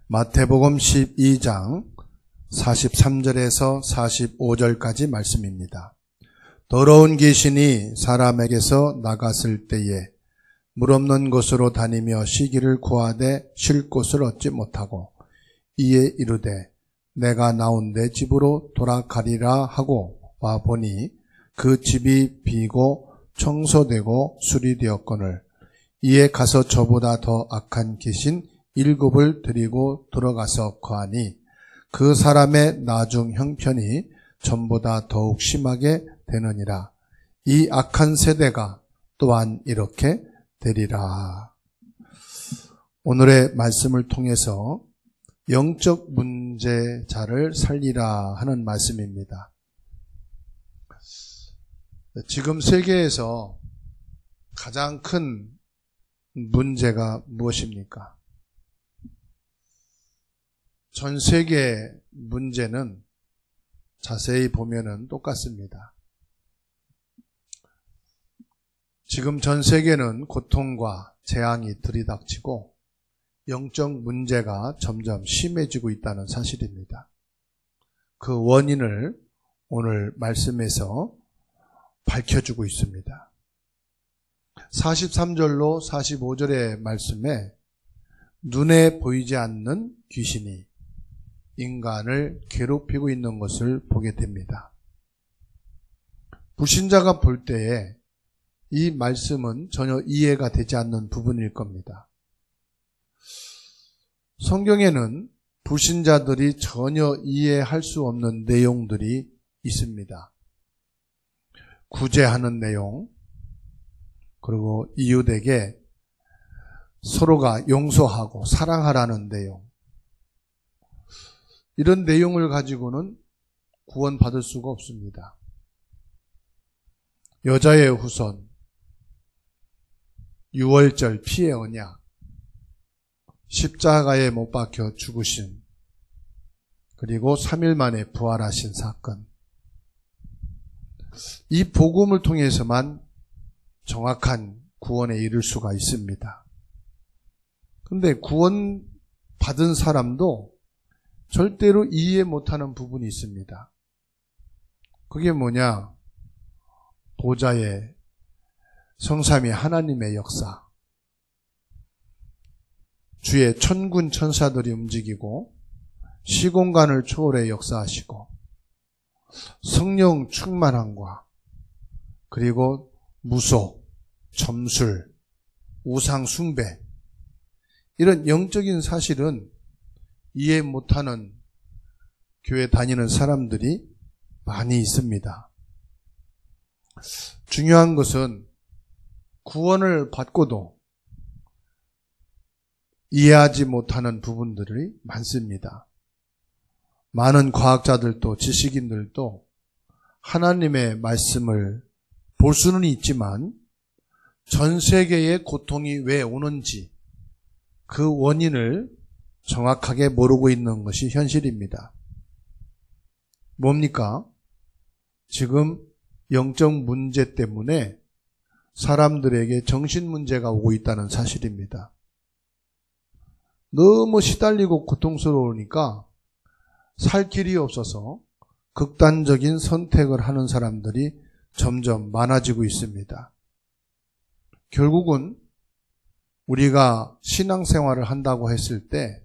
마태복음 12장 43절에서 45절까지 말씀입니다. 더러운 귀신이 사람에게서 나갔을 때에 물 없는 곳으로 다니며 쉬기를 구하되 쉴 곳을 얻지 못하고 이에 이르되 내가 나온 내 집으로 돌아가리라 하고 와보니 그 집이 비고 청소되고 수리되었거늘 이에 가서 저보다 더 악한 귀신 7을 데리고 들어가서 거하니 그 사람의 나중 형편이 전보다 더욱 심하게 되느니라. 이 악한 세대가 또한 이렇게 되리라. 오늘의 말씀을 통해서 영적 문제자를 살리라 하는 말씀입니다. 지금 세계에서 가장 큰 문제가 무엇입니까? 전 세계 문제는 자세히 보면은 똑같습니다. 지금 전 세계는 고통과 재앙이 들이닥치고 영적 문제가 점점 심해지고 있다는 사실입니다. 그 원인을 오늘 말씀에서 밝혀주고 있습니다. 43절로 45절의 말씀에 눈에 보이지 않는 귀신이 인간을 괴롭히고 있는 것을 보게 됩니다. 불신자가 볼 때에 이 말씀은 전혀 이해가 되지 않는 부분일 겁니다. 성경에는 불신자들이 전혀 이해할 수 없는 내용들이 있습니다. 구제하는 내용, 그리고 이웃에게 서로가 용서하고 사랑하라는 내용, 이런 내용을 가지고는 구원받을 수가 없습니다. 여자의 후손, 유월절 피해 언약, 십자가에 못 박혀 죽으신, 그리고 3일 만에 부활하신 사건, 이 복음을 통해서만 정확한 구원에 이를 수가 있습니다. 그런데 구원 받은 사람도 절대로 이해 못하는 부분이 있습니다. 그게 뭐냐? 보좌의 성삼위 하나님의 역사, 주의 천군 천사들이 움직이고 시공간을 초월해 역사하시고 성령 충만함과 그리고 무속, 점술, 우상 숭배, 이런 영적인 사실은 이해 못하는 교회 다니는 사람들이 많이 있습니다. 중요한 것은 구원을 받고도 이해하지 못하는 부분들이 많습니다. 많은 과학자들도 지식인들도 하나님의 말씀을 볼 수는 있지만 전 세계의 고통이 왜 오는지 그 원인을 정확하게 모르고 있는 것이 현실입니다. 뭡니까? 지금 영적 문제 때문에 사람들에게 정신 문제가 오고 있다는 사실입니다. 너무 시달리고 고통스러우니까 살 길이 없어서 극단적인 선택을 하는 사람들이 점점 많아지고 있습니다. 결국은 우리가 신앙생활을 한다고 했을 때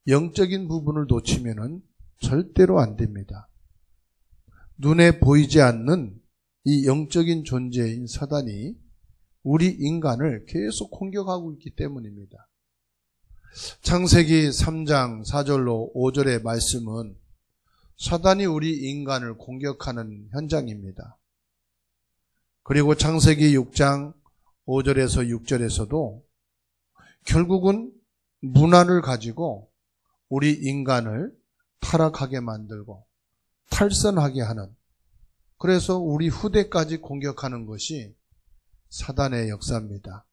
영적인 부분을 놓치면은 절대로 안 됩니다. 눈에 보이지 않는 이 영적인 존재인 사단이 우리 인간을 계속 공격하고 있기 때문입니다. 창세기 3장 4절로 5절의 말씀은 사단이 우리 인간을 공격하는 현장입니다. 그리고 창세기 6장 5절에서 6절에서도 결국은 문화를 가지고 우리 인간을 타락하게 만들고 탈선하게 하는, 그래서 우리 후대까지 공격하는 것이 사단의 역사입니다.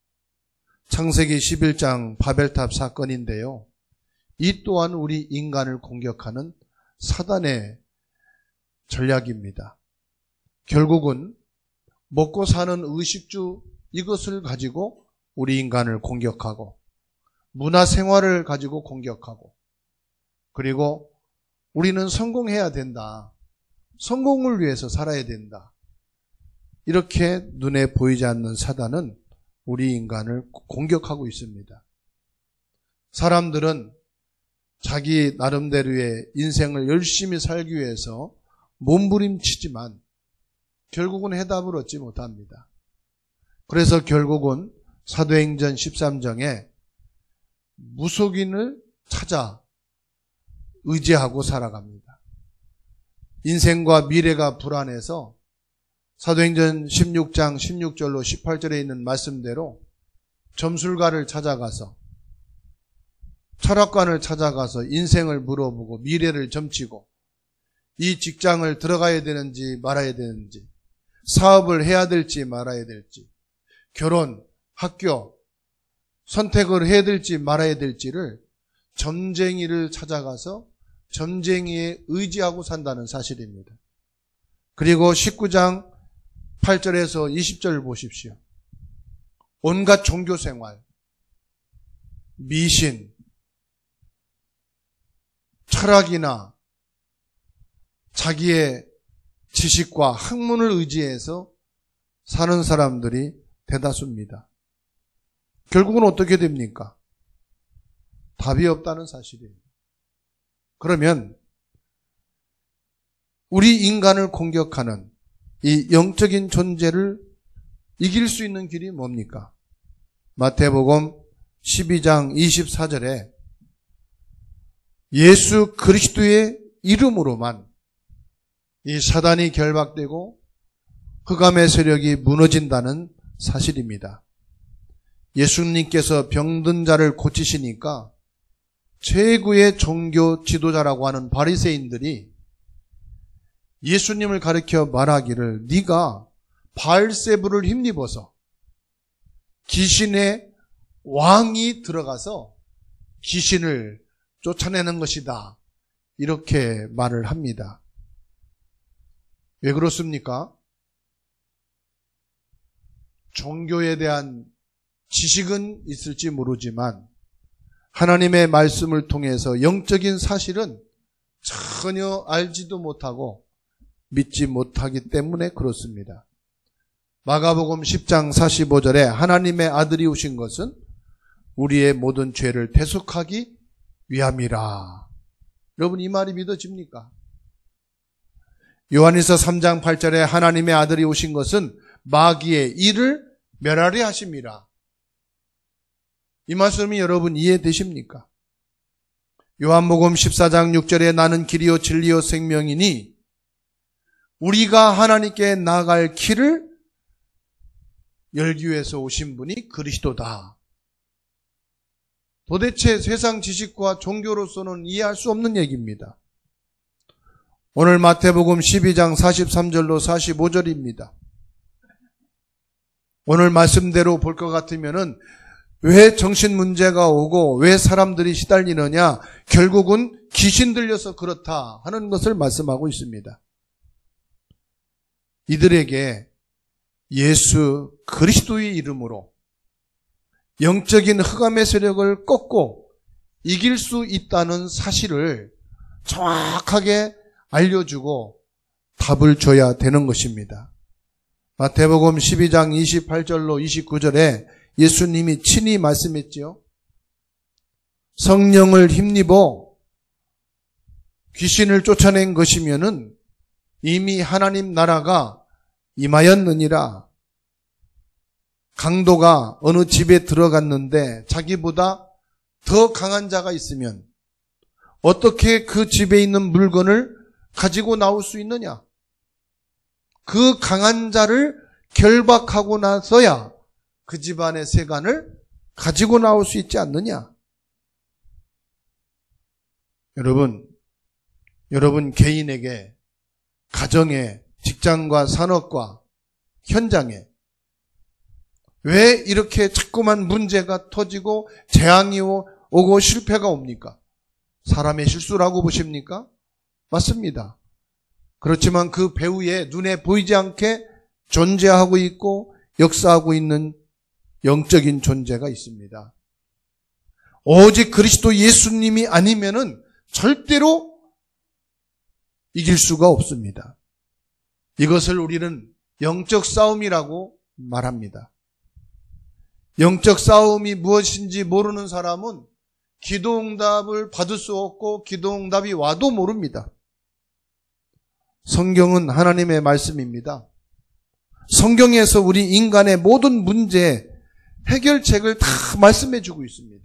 창세기 11장 바벨탑 사건인데요. 이 또한 우리 인간을 공격하는 사단의 전략입니다. 결국은 먹고 사는 의식주 이것을 가지고 우리 인간을 공격하고 문화생활을 가지고 공격하고 그리고 우리는 성공해야 된다. 성공을 위해서 살아야 된다. 이렇게 눈에 보이지 않는 사단은 우리 인간을 공격하고 있습니다. 사람들은 자기 나름대로의 인생을 열심히 살기 위해서 몸부림치지만 결국은 해답을 얻지 못합니다. 그래서 결국은 사도행전 13장에 무속인을 찾아 의지하고 살아갑니다. 인생과 미래가 불안해서 사도행전 16장 16절로 18절에 있는 말씀대로 점술가를 찾아가서 철학관을 찾아가서 인생을 물어보고 미래를 점치고 이 직장을 들어가야 되는지 말아야 되는지 사업을 해야 될지 말아야 될지 결혼, 학교 선택을 해야 될지 말아야 될지를 점쟁이를 찾아가서 점쟁이에 의지하고 산다는 사실입니다. 그리고 19장 8절에서 20절 보십시오. 온갖 종교생활, 미신, 철학이나 자기의 지식과 학문을 의지해서 사는 사람들이 대다수입니다. 결국은 어떻게 됩니까? 답이 없다는 사실이에요. 그러면 우리 인간을 공격하는 이 영적인 존재를 이길 수 있는 길이 뭡니까? 마태복음 12장 24절에 예수 그리스도의 이름으로만 이 사단이 결박되고 흑암의 세력이 무너진다는 사실입니다. 예수님께서 병든 자를 고치시니까 최고의 종교 지도자라고 하는 바리새인들이 예수님을 가리켜 말하기를 네가 바알세불을 힘입어서 귀신의 왕이 들어가서 귀신을 쫓아내는 것이다. 이렇게 말을 합니다. 왜 그렇습니까? 종교에 대한 지식은 있을지 모르지만 하나님의 말씀을 통해서 영적인 사실은 전혀 알지도 못하고 믿지 못하기 때문에 그렇습니다. 마가복음 10장 45절에 하나님의 아들이 오신 것은 우리의 모든 죄를 대속하기 위함이라. 여러분 이 말이 믿어집니까? 요한일서 3장 8절에 하나님의 아들이 오신 것은 마귀의 일을 멸하려 하심이라. 이 말씀이 여러분 이해되십니까? 요한복음 14장 6절에 나는 길이요 진리요 생명이니 우리가 하나님께 나아갈 길을 열기 위해서 오신 분이 그리스도다. 도대체 세상 지식과 종교로서는 이해할 수 없는 얘기입니다. 오늘 마태복음 12장 43절로 45절입니다. 오늘 말씀대로 볼 것 같으면은 왜 정신 문제가 오고 왜 사람들이 시달리느냐? 결국은 귀신 들려서 그렇다 하는 것을 말씀하고 있습니다. 이들에게 예수 그리스도의 이름으로 영적인 흑암의 세력을 꺾고 이길 수 있다는 사실을 정확하게 알려주고 답을 줘야 되는 것입니다. 마태복음 12장 28절로 29절에 예수님이 친히 말씀했지요. 성령을 힘입어 귀신을 쫓아낸 것이면은 이미 하나님 나라가 임하였느니라. 강도가 어느 집에 들어갔는데 자기보다 더 강한 자가 있으면 어떻게 그 집에 있는 물건을 가지고 나올 수 있느냐? 그 강한 자를 결박하고 나서야 그 집안의 세간을 가지고 나올 수 있지 않느냐? 여러분 개인에게 가정에 직장과 산업과 현장에 왜 이렇게 자꾸만 문제가 터지고 재앙이 오고 실패가 옵니까? 사람의 실수라고 보십니까? 맞습니다. 그렇지만 그 배후에 눈에 보이지 않게 존재하고 있고 역사하고 있는 영적인 존재가 있습니다. 오직 그리스도 예수님이 아니면은 절대로 이길 수가 없습니다. 이것을 우리는 영적 싸움이라고 말합니다. 영적 싸움이 무엇인지 모르는 사람은 기도응답을 받을 수 없고 기도응답이 와도 모릅니다. 성경은 하나님의 말씀입니다. 성경에서 우리 인간의 모든 문제 해결책을 다 말씀해 주고 있습니다.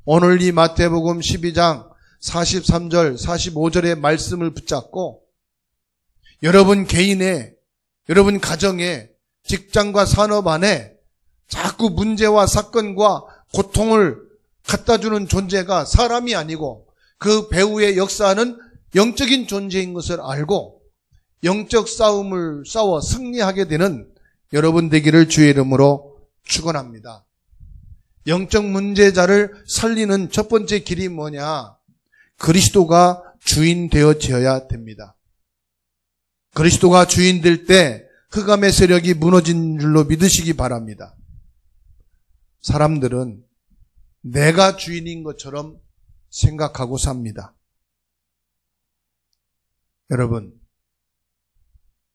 오늘 이 마태복음 12장 43절, 45절의 말씀을 붙잡고 여러분 개인의, 여러분 가정의, 직장과 산업 안에 자꾸 문제와 사건과 고통을 갖다주는 존재가 사람이 아니고 그 배후에 역사하는 영적인 존재인 것을 알고 영적 싸움을 싸워 승리하게 되는 여러분 되기를 주의 이름으로 축원합니다. 영적 문제자를 살리는 첫 번째 길이 뭐냐? 그리스도가 주인 되어져야 됩니다. 그리스도가 주인 될 때 흑암의 세력이 무너진 줄로 믿으시기 바랍니다. 사람들은 내가 주인인 것처럼 생각하고 삽니다. 여러분,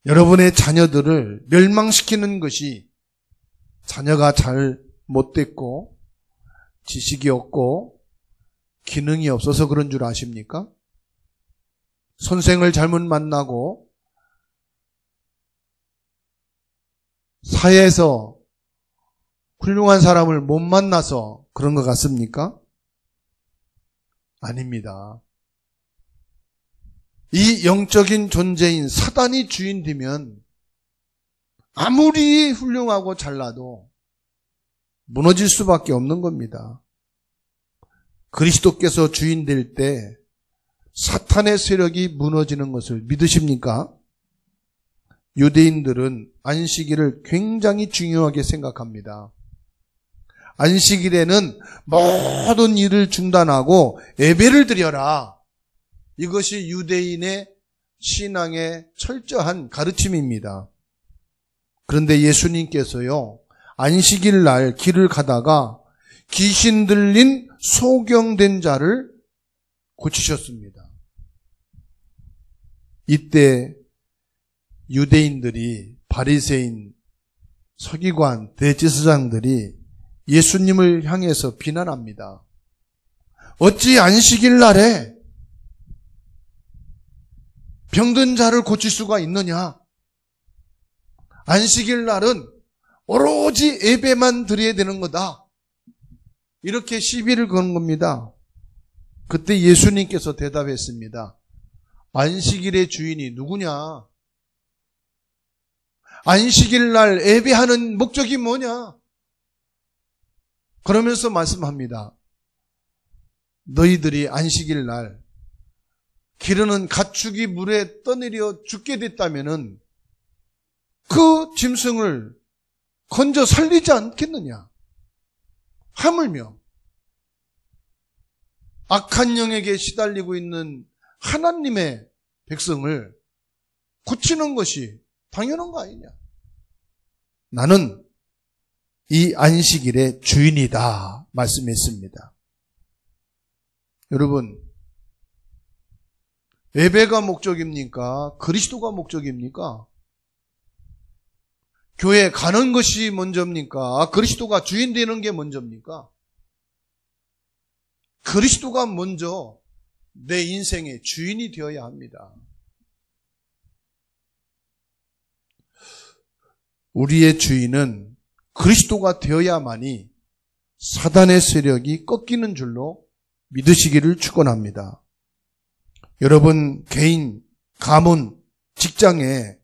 여러분의 자녀들을 멸망시키는 것이 자녀가 잘 못됐고 지식이 없고 기능이 없어서 그런 줄 아십니까? 선생을 잘못 만나고 사회에서 훌륭한 사람을 못 만나서 그런 것 같습니까? 아닙니다. 이 영적인 존재인 사단이 주인 되면 아무리 훌륭하고 잘나도 무너질 수밖에 없는 겁니다. 그리스도께서 주인 될 때 사탄의 세력이 무너지는 것을 믿으십니까? 유대인들은 안식일을 굉장히 중요하게 생각합니다. 안식일에는 모든 일을 중단하고 예배를 드려라. 이것이 유대인의 신앙의 철저한 가르침입니다. 그런데 예수님께서요, 안식일 날 길을 가다가 귀신 들린 소경된 자를 고치셨습니다. 이때 유대인들이, 바리새인, 서기관, 대제사장들이 예수님을 향해서 비난합니다. 어찌 안식일 날에 병든 자를 고칠 수가 있느냐? 안식일 날은 오로지 예배만 드려야 되는 거다. 이렇게 시비를 거는 겁니다. 그때 예수님께서 대답했습니다. 안식일의 주인이 누구냐? 안식일 날 예배하는 목적이 뭐냐? 그러면서 말씀합니다. 너희들이 안식일 날 기르는 가축이 물에 떠내려 죽게 됐다면은 그 짐승을 건져 살리지 않겠느냐? 하물며 악한 영에게 시달리고 있는 하나님의 백성을 고치는 것이 당연한 거 아니냐? 나는 이 안식일의 주인이다 말씀했습니다. 여러분, 예배가 목적입니까? 그리스도가 목적입니까? 교회 가는 것이 먼저입니까? 그리스도가 주인 되는 게 먼저입니까? 그리스도가 먼저 내 인생의 주인이 되어야 합니다. 우리의 주인은 그리스도가 되어야만이 사단의 세력이 꺾이는 줄로 믿으시기를 축원합니다. 여러분 개인, 가문, 직장에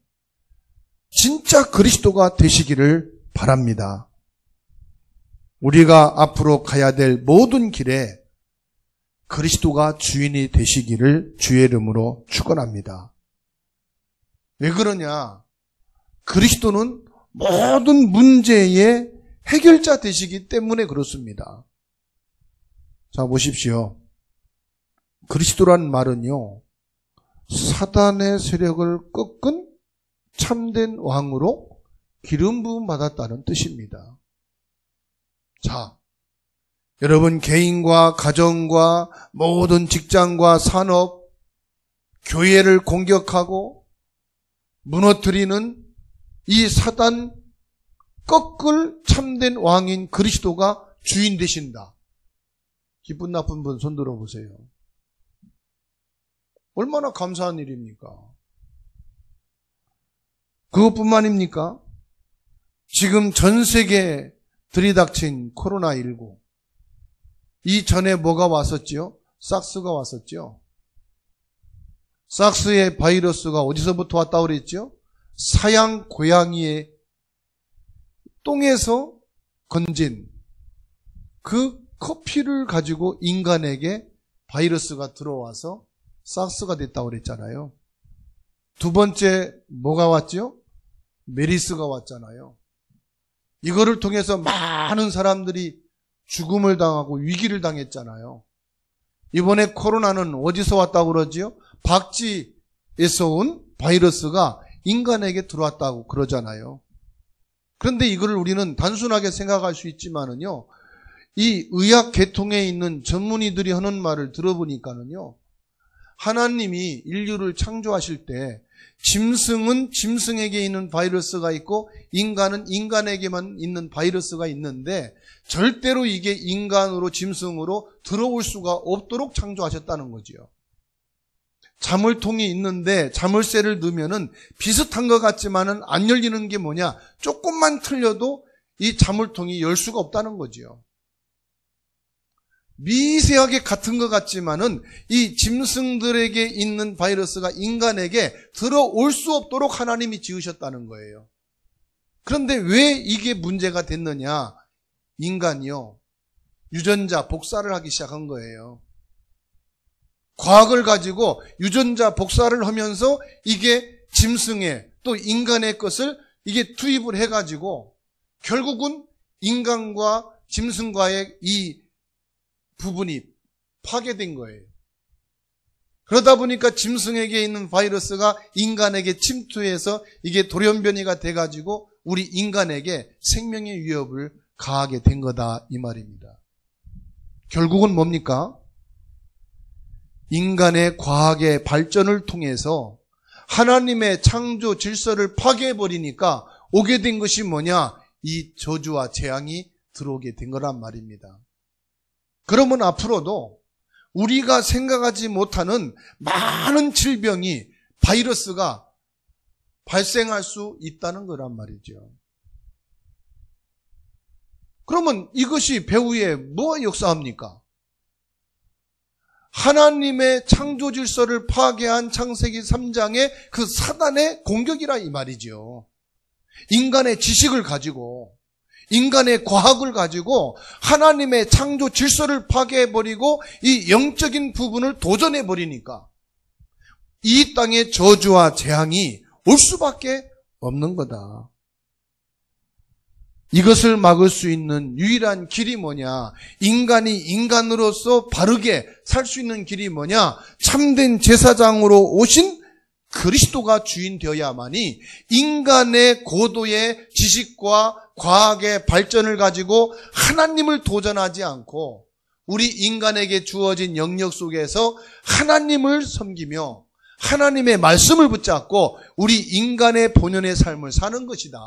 진짜 그리스도가 되시기를 바랍니다. 우리가 앞으로 가야 될 모든 길에 그리스도가 주인이 되시기를 주의 이름으로 축원합니다. 왜 그러냐? 그리스도는 모든 문제의 해결자 되시기 때문에 그렇습니다. 자, 보십시오. 그리스도란 말은요, 사단의 세력을 꺾은 참된 왕으로 기름 부음 받았다는 뜻입니다. 자, 여러분 개인과 가정과 모든 직장과 산업, 교회를 공격하고 무너뜨리는 이 사단 꺾을 참된 왕인 그리스도가 주인 되신다. 기쁜 나쁜 분 손 들어보세요. 얼마나 감사한 일입니까? 그것뿐만입니까? 지금 전 세계에 들이닥친 코로나19. 이전에 뭐가 왔었지요? 사스가 왔었죠. 사스의 바이러스가 어디서부터 왔다고 그랬죠? 사양 고양이의 똥에서 건진 그 커피를 가지고 인간에게 바이러스가 들어와서 사스가 됐다고 그랬잖아요. 두 번째 뭐가 왔죠? 메리스가 왔잖아요. 이거를 통해서 많은 사람들이 죽음을 당하고 위기를 당했잖아요. 이번에 코로나는 어디서 왔다고 그러지요? 박쥐에서 온 바이러스가 인간에게 들어왔다고 그러잖아요. 그런데 이거를 우리는 단순하게 생각할 수 있지만은요, 이 의학 계통에 있는 전문의들이 하는 말을 들어보니까는요, 하나님이 인류를 창조하실 때 짐승은 짐승에게 있는 바이러스가 있고 인간은 인간에게만 있는 바이러스가 있는데 절대로 이게 인간으로 짐승으로 들어올 수가 없도록 창조하셨다는 거지요. 자물통이 있는데 자물쇠를 넣으면은 비슷한 것 같지만은 안 열리는 게 뭐냐? 조금만 틀려도 이 자물통이 열 수가 없다는 거지요. 미세하게 같은 것 같지만은 이 짐승들에게 있는 바이러스가 인간에게 들어올 수 없도록 하나님이 지으셨다는 거예요. 그런데 왜 이게 문제가 됐느냐? 인간이요, 유전자 복사를 하기 시작한 거예요. 과학을 가지고 유전자 복사를 하면서 이게 짐승의 또 인간의 것을 이게 투입을 해가지고 결국은 인간과 짐승과의 이 부분이 파괴된 거예요. 그러다 보니까 짐승에게 있는 바이러스가 인간에게 침투해서 이게 돌연변이가 돼가지고 우리 인간에게 생명의 위협을 가하게 된 거다 이 말입니다. 결국은 뭡니까? 인간의 과학의 발전을 통해서 하나님의 창조 질서를 파괴해버리니까 오게 된 것이 뭐냐? 이 저주와 재앙이 들어오게 된 거란 말입니다. 그러면 앞으로도 우리가 생각하지 못하는 많은 질병이, 바이러스가 발생할 수 있다는 거란 말이죠. 그러면 이것이 배후에 뭐 역사합니까? 하나님의 창조 질서를 파괴한 창세기 3장의 그 사단의 공격이라 이 말이죠. 인간의 지식을 가지고, 인간의 과학을 가지고 하나님의 창조 질서를 파괴해버리고 이 영적인 부분을 도전해버리니까 이 땅에 저주와 재앙이 올 수밖에 없는 거다. 이것을 막을 수 있는 유일한 길이 뭐냐? 인간이 인간으로서 바르게 살 수 있는 길이 뭐냐? 참된 제사장으로 오신 그리스도가 주인 되어야만이 인간의 고도의 지식과 과학의 발전을 가지고 하나님을 도전하지 않고 우리 인간에게 주어진 영역 속에서 하나님을 섬기며 하나님의 말씀을 붙잡고 우리 인간의 본연의 삶을 사는 것이다.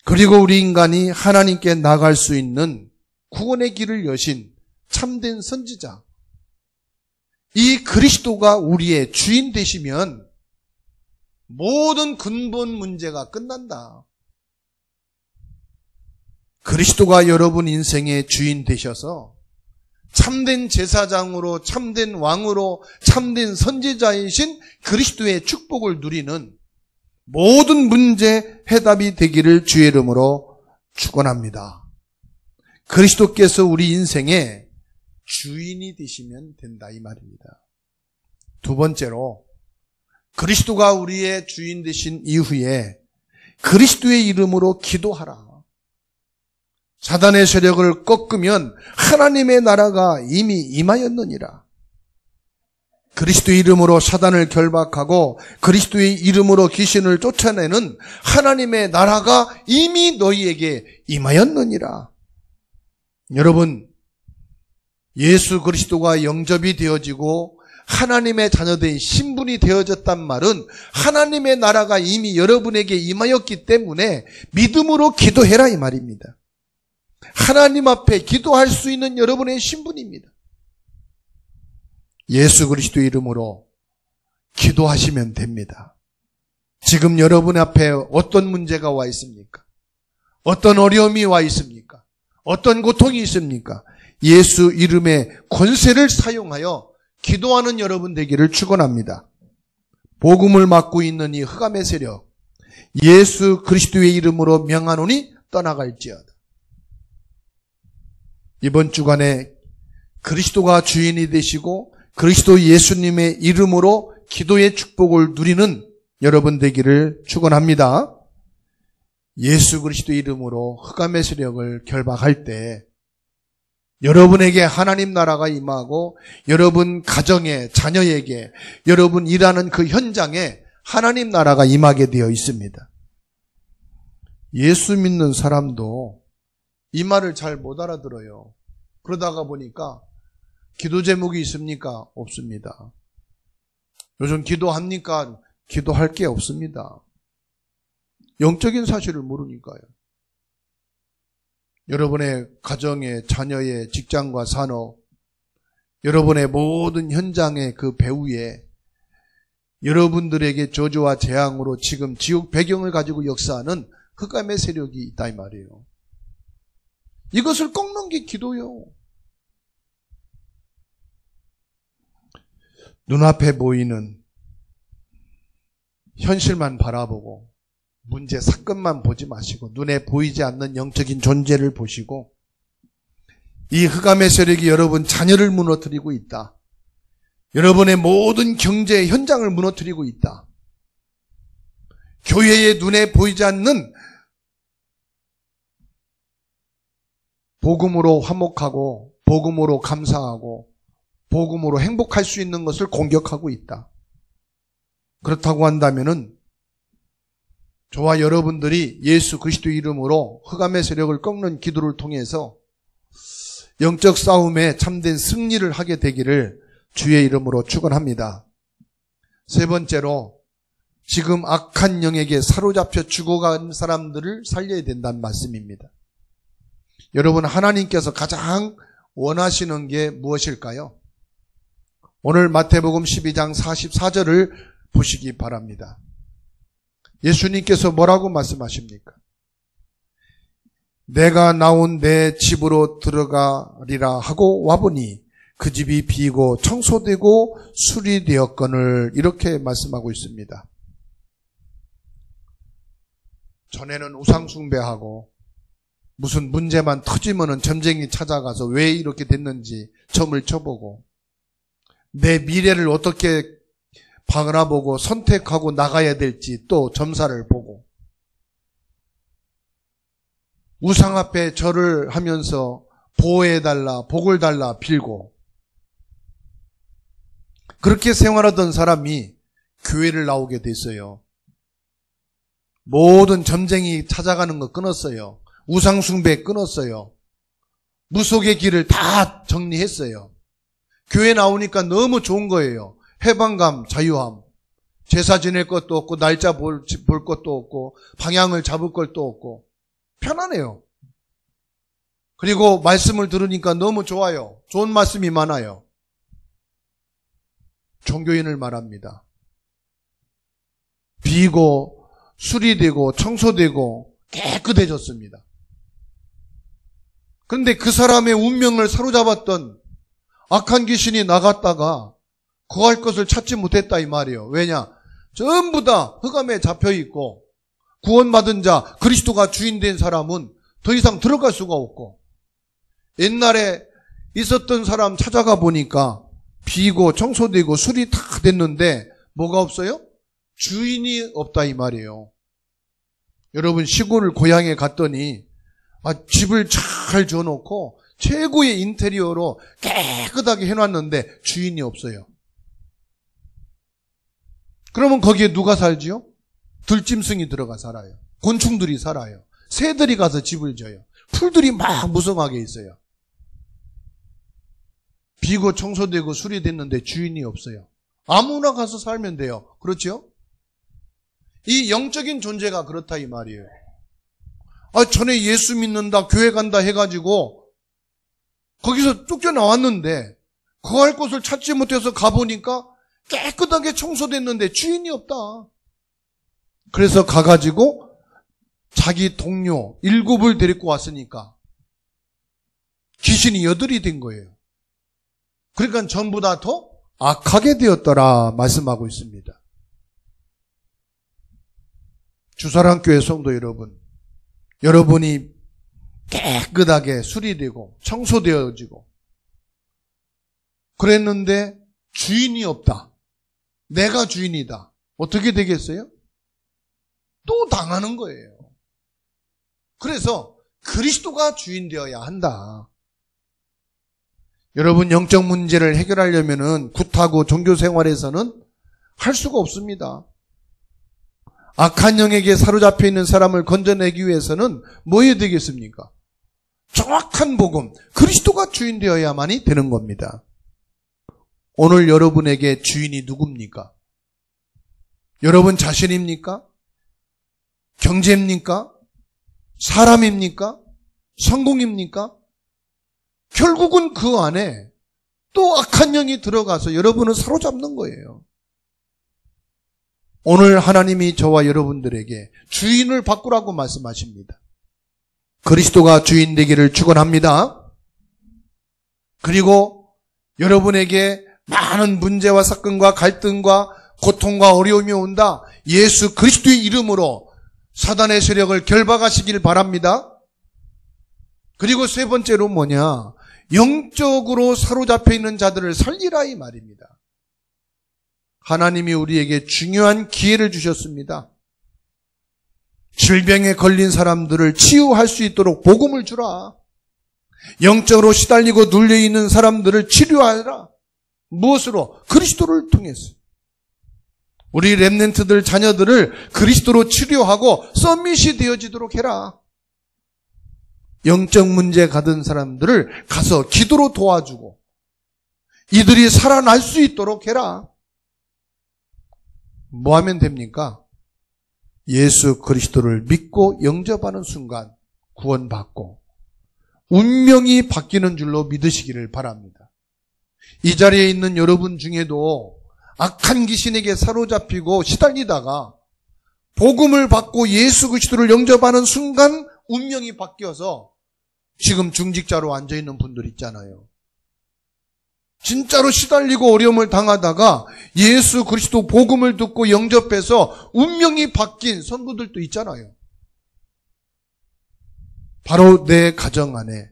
그리고 우리 인간이 하나님께 나갈 수 있는 구원의 길을 여신 참된 선지자, 이 그리스도가 우리의 주인 되시면 모든 근본 문제가 끝난다. 그리스도가 여러분 인생의 주인 되셔서 참된 제사장으로, 참된 왕으로, 참된 선지자이신 그리스도의 축복을 누리는 모든 문제 해답이 되기를 주의 이름으로 축원합니다. 그리스도께서 우리 인생의 주인이 되시면 된다 이 말입니다. 두 번째로, 그리스도가 우리의 주인 되신 이후에 그리스도의 이름으로 기도하라. 사단의 세력을 꺾으면 하나님의 나라가 이미 임하였느니라. 그리스도의 이름으로 사단을 결박하고 그리스도의 이름으로 귀신을 쫓아내는 하나님의 나라가 이미 너희에게 임하였느니라. 여러분, 예수 그리스도가 영접이 되어지고 하나님의 자녀된 신분이 되어졌단 말은 하나님의 나라가 이미 여러분에게 임하였기 때문에 믿음으로 기도해라 이 말입니다. 하나님 앞에 기도할 수 있는 여러분의 신분입니다. 예수 그리스도 이름으로 기도하시면 됩니다. 지금 여러분 앞에 어떤 문제가 와 있습니까? 어떤 어려움이 와 있습니까? 어떤 고통이 있습니까? 예수 이름의 권세를 사용하여 기도하는 여러분 되기를 축원합니다. 복음을 맡고 있는 이 흑암의 세력, 예수 그리스도의 이름으로 명하노니 떠나갈지어다. 이번 주간에 그리스도가 주인이 되시고 그리스도 예수님의 이름으로 기도의 축복을 누리는 여러분 되기를 축원합니다. 예수 그리스도 이름으로 흑암의 세력을 결박할 때 여러분에게 하나님 나라가 임하고 여러분 가정에, 자녀에게, 여러분 일하는 그 현장에 하나님 나라가 임하게 되어 있습니다. 예수 믿는 사람도 이 말을 잘 못 알아들어요. 그러다가 보니까 기도 제목이 있습니까? 없습니다. 요즘 기도합니까? 기도할 게 없습니다. 영적인 사실을 모르니까요. 여러분의 가정의, 자녀의, 직장과 산업, 여러분의 모든 현장의 그 배후에 여러분들에게 저주와 재앙으로 지금 지옥 배경을 가지고 역사하는 흑암의 세력이 있다 이 말이에요. 이것을 꺾는 게 기도요. 눈앞에 보이는 현실만 바라보고 문제, 사건만 보지 마시고 눈에 보이지 않는 영적인 존재를 보시고 이 흑암의 세력이 여러분 자녀를 무너뜨리고 있다. 여러분의 모든 경제 현장을 무너뜨리고 있다. 교회의 눈에 보이지 않는 복음으로 화목하고 복음으로 감사하고 복음으로 행복할 수 있는 것을 공격하고 있다. 그렇다고 한다면은 저와 여러분들이 예수 그리스도 이름으로 흑암의 세력을 꺾는 기도를 통해서 영적 싸움에 참된 승리를 하게 되기를 주의 이름으로 축원합니다. 세 번째로 지금 악한 영에게 사로잡혀 죽어간 사람들을 살려야 된다는 말씀입니다. 여러분, 하나님께서 가장 원하시는 게 무엇일까요? 오늘 마태복음 12장 44절을 보시기 바랍니다. 예수님께서 뭐라고 말씀하십니까? 내가 나온 내 집으로 들어가리라 하고 와보니 그 집이 비고 청소되고 수리되었거늘, 이렇게 말씀하고 있습니다. 전에는 우상숭배하고 무슨 문제만 터지면은 점쟁이 찾아가서 왜 이렇게 됐는지 점을 쳐보고 내 미래를 어떻게 바라보고 선택하고 나가야 될지 또 점사를 보고 우상 앞에 절을 하면서 보호해달라, 복을 달라 빌고 그렇게 생활하던 사람이 교회를 나오게 됐어요. 모든 점쟁이 찾아가는 거 끊었어요. 우상 숭배 끊었어요. 무속의 길을 다 정리했어요. 교회 나오니까 너무 좋은 거예요. 해방감, 자유함. 제사 지낼 것도 없고 날짜 볼 것도 없고 방향을 잡을 것도 없고 편안해요. 그리고 말씀을 들으니까 너무 좋아요. 좋은 말씀이 많아요. 종교인을 말합니다. 비고 수리되고 청소되고 깨끗해졌습니다. 그런데 그 사람의 운명을 사로잡았던 악한 귀신이 나갔다가 구할 것을 찾지 못했다 이 말이에요. 왜냐? 전부 다 흑암에 잡혀있고 구원받은 자, 그리스도가 주인된 사람은 더 이상 들어갈 수가 없고 옛날에 있었던 사람 찾아가 보니까 비고 청소되고 술이 다 됐는데 뭐가 없어요? 주인이 없다 이 말이에요. 여러분, 시골 고향에 갔더니 집을 잘 지어놓고 최고의 인테리어로 깨끗하게 해놨는데 주인이 없어요. 그러면 거기에 누가 살지요? 들짐승이 들어가 살아요. 곤충들이 살아요. 새들이 가서 집을 져요. 풀들이 막 무성하게 있어요. 비고 청소되고 수리됐는데 주인이 없어요. 아무나 가서 살면 돼요. 그렇죠? 이 영적인 존재가 그렇다 이 말이에요. 전에 예수 믿는다, 교회 간다 해가지고 거기서 쫓겨나왔는데 거할 곳을 찾지 못해서 가보니까 깨끗하게 청소됐는데 주인이 없다. 그래서 가가지고 자기 동료 7을 데리고 왔으니까 귀신이 8이 된 거예요. 그러니까 전부 다 더 악하게 되었더라 말씀하고 있습니다. 주사랑교회 성도 여러분, 여러분이 깨끗하게 수리되고 청소되어지고 그랬는데 주인이 없다. 내가 주인이다. 어떻게 되겠어요? 또 당하는 거예요. 그래서 그리스도가 주인 되어야 한다. 여러분, 영적 문제를 해결하려면은 굿하고 종교 생활에서는 할 수가 없습니다. 악한 영에게 사로잡혀 있는 사람을 건져내기 위해서는 뭐 해야 되겠습니까? 정확한 복음, 그리스도가 주인 되어야만이 되는 겁니다. 오늘 여러분에게 주인이 누굽니까? 여러분 자신입니까? 경제입니까? 사람입니까? 성공입니까? 결국은 그 안에 또 악한 영이 들어가서 여러분을 사로잡는 거예요. 오늘 하나님이 저와 여러분들에게 주인을 바꾸라고 말씀하십니다. 그리스도가 주인 되기를 축원합니다. 그리고 여러분에게 많은 문제와 사건과 갈등과 고통과 어려움이 온다. 예수 그리스도의 이름으로 사단의 세력을 결박하시길 바랍니다. 그리고 세 번째로 뭐냐? 영적으로 사로잡혀 있는 자들을 살리라 이 말입니다. 하나님이 우리에게 중요한 기회를 주셨습니다. 질병에 걸린 사람들을 치유할 수 있도록 복음을 주라. 영적으로 시달리고 눌려있는 사람들을 치료하라. 무엇으로? 그리스도를 통해서. 우리 렘넌트들 자녀들을 그리스도로 치료하고 서밋이 되어지도록 해라. 영적 문제 가진 사람들을 가서 기도로 도와주고 이들이 살아날 수 있도록 해라. 뭐 하면 됩니까? 예수 그리스도를 믿고 영접하는 순간 구원받고 운명이 바뀌는 줄로 믿으시기를 바랍니다. 이 자리에 있는 여러분 중에도 악한 귀신에게 사로잡히고 시달리다가 복음을 받고 예수 그리스도를 영접하는 순간 운명이 바뀌어서 지금 중직자로 앉아있는 분들 있잖아요. 진짜로 시달리고 어려움을 당하다가 예수 그리스도 복음을 듣고 영접해서 운명이 바뀐 성도들도 있잖아요. 바로 내 가정 안에,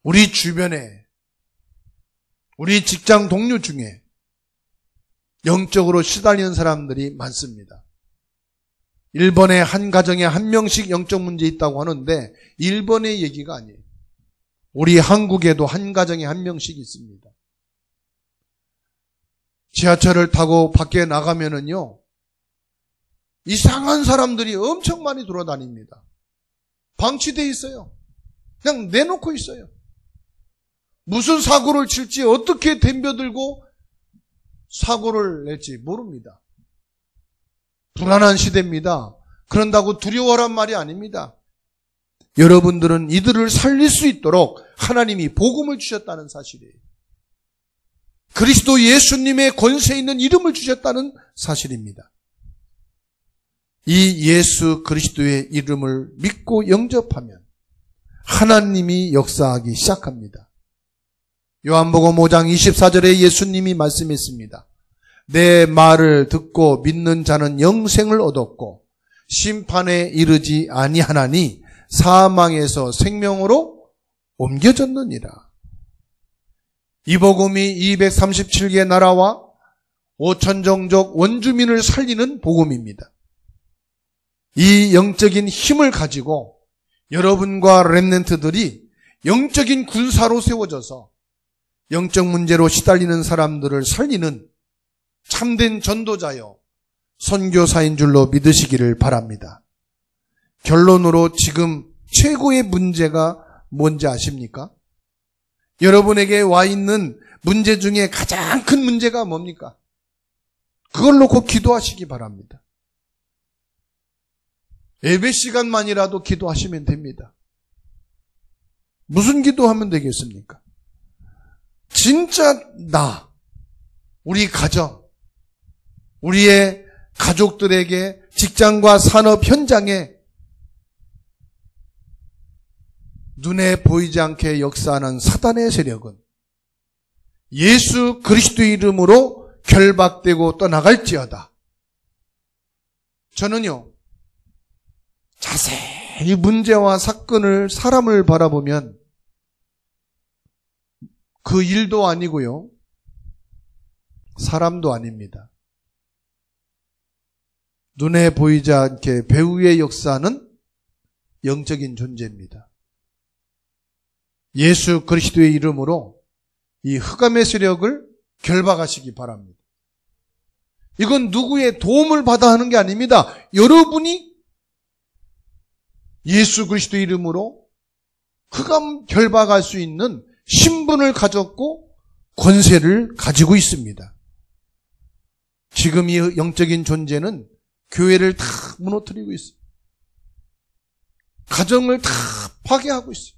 우리 주변에, 우리 직장 동료 중에 영적으로 시달리는 사람들이 많습니다. 일본의 한 가정에 한 명씩 영적 문제 있다고 하는데 일본의 얘기가 아니에요. 우리 한국에도 한 가정에 한 명씩 있습니다. 지하철을 타고 밖에 나가면은요, 이상한 사람들이 엄청 많이 돌아다닙니다. 방치되어 있어요. 그냥 내놓고 있어요. 무슨 사고를 칠지 어떻게 덤벼들고 사고를 낼지 모릅니다. 불안한 시대입니다. 그런다고 두려워란 말이 아닙니다. 여러분들은 이들을 살릴 수 있도록 하나님이 복음을 주셨다는 사실이에요. 그리스도 예수님의 권세 있는 이름을 주셨다는 사실입니다. 이 예수 그리스도의 이름을 믿고 영접하면 하나님이 역사하기 시작합니다. 요한복음 5장 24절에 예수님이 말씀했습니다. 내 말을 듣고 믿는 자는 영생을 얻었고 심판에 이르지 아니하나니 사망에서 생명으로 옮겨졌느니라. 이 복음이 237개 나라와 5천종족 원주민을 살리는 복음입니다. 이 영적인 힘을 가지고 여러분과 렘넌트들이 영적인 군사로 세워져서 영적 문제로 시달리는 사람들을 살리는 참된 전도자여 선교사인 줄로 믿으시기를 바랍니다. 결론으로 지금 최고의 문제가 뭔지 아십니까? 여러분에게 와 있는 문제 중에 가장 큰 문제가 뭡니까? 그걸 놓고 기도하시기 바랍니다. 예배 시간만이라도 기도하시면 됩니다. 무슨 기도하면 되겠습니까? 진짜 우리 가정, 우리의 가족들에게 직장과 산업 현장에 눈에 보이지 않게 역사하는 사단의 세력은 예수 그리스도의 이름으로 결박되고 떠나갈지어다. 저는요, 자세히 문제와 사건을, 사람을 바라보면 그 일도 아니고요, 사람도 아닙니다. 눈에 보이지 않게 배후의 역사는 영적인 존재입니다. 예수 그리스도의 이름으로 이 흑암의 세력을 결박하시기 바랍니다. 이건 누구의 도움을 받아 하는 게 아닙니다. 여러분이 예수 그리스도의 이름으로 흑암 결박할 수 있는 신분을 가졌고 권세를 가지고 있습니다. 지금 이 영적인 존재는 교회를 다 무너뜨리고 있어요. 가정을 다 파괴하고 있어요.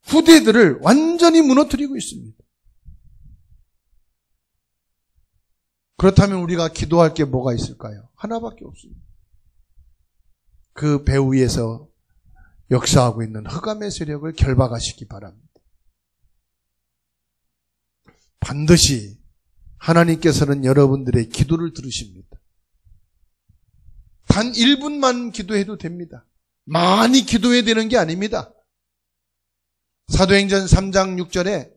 후대들을 완전히 무너뜨리고 있습니다. 그렇다면 우리가 기도할 게 뭐가 있을까요? 하나밖에 없습니다. 그 배 위에서 역사하고 있는 흑암의 세력을 결박하시기 바랍니다. 반드시 하나님께서는 여러분들의 기도를 들으십니다. 단 1분만 기도해도 됩니다. 많이 기도해야 되는 게 아닙니다. 사도행전 3장 6절에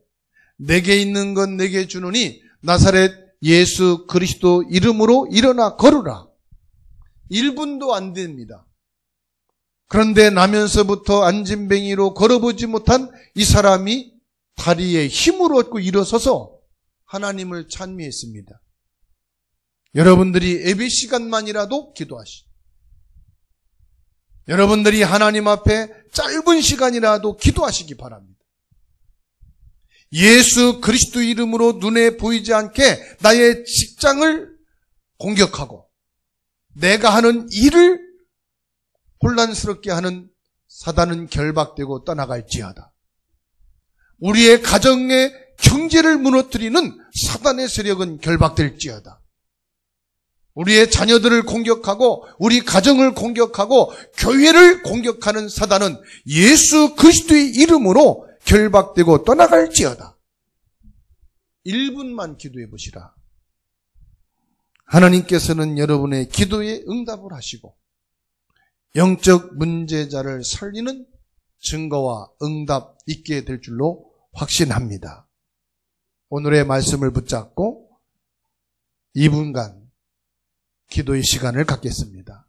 내게 있는 건 내게 주노니 나사렛 예수 그리스도 이름으로 일어나 걸으라. 1분도 안 됩니다. 그런데 나면서부터 안진뱅이로 걸어보지 못한 이 사람이 다리에 힘을 얻고 일어서서 하나님을 찬미했습니다. 여러분들이 예배 시간만이라도 기도하시오. 여러분들이 하나님 앞에 짧은 시간이라도 기도하시기 바랍니다. 예수 그리스도 이름으로 눈에 보이지 않게 나의 직장을 공격하고 내가 하는 일을 혼란스럽게 하는 사단은 결박되고 떠나갈지어다. 우리의 가정의 경제를 무너뜨리는 사단의 세력은 결박될지어다. 우리의 자녀들을 공격하고 우리 가정을 공격하고 교회를 공격하는 사단은 예수 그리스도의 이름으로 결박되고 떠나갈지어다. 1분만 기도해 보시라. 하나님께서는 여러분의 기도에 응답을 하시고 영적 문제자를 살리는 증거와 응답 있게 될 줄로 확신합니다. 오늘의 말씀을 붙잡고 2분간 기도의 시간을 갖겠습니다.